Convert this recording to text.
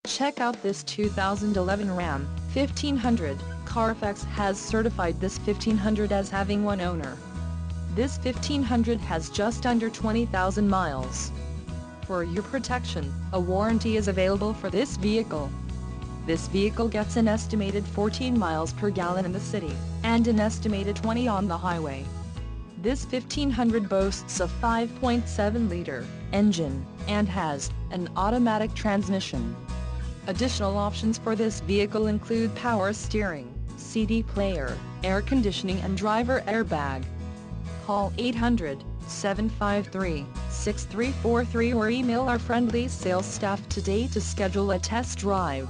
Check out this 2011 Ram 1500. Carfax has certified this 1500 as having one owner. This 1500 has just under 20,000 miles. For your protection, a warranty is available for this vehicle. This vehicle gets an estimated 14 miles per gallon in the city, and an estimated 20 on the highway. This 1500 boasts a 5.7-liter engine, and has an automatic transmission. Additional options for this vehicle include power steering, CD player, air conditioning and driver airbag. Call 800-753-6343 or email our friendly sales staff today to schedule a test drive.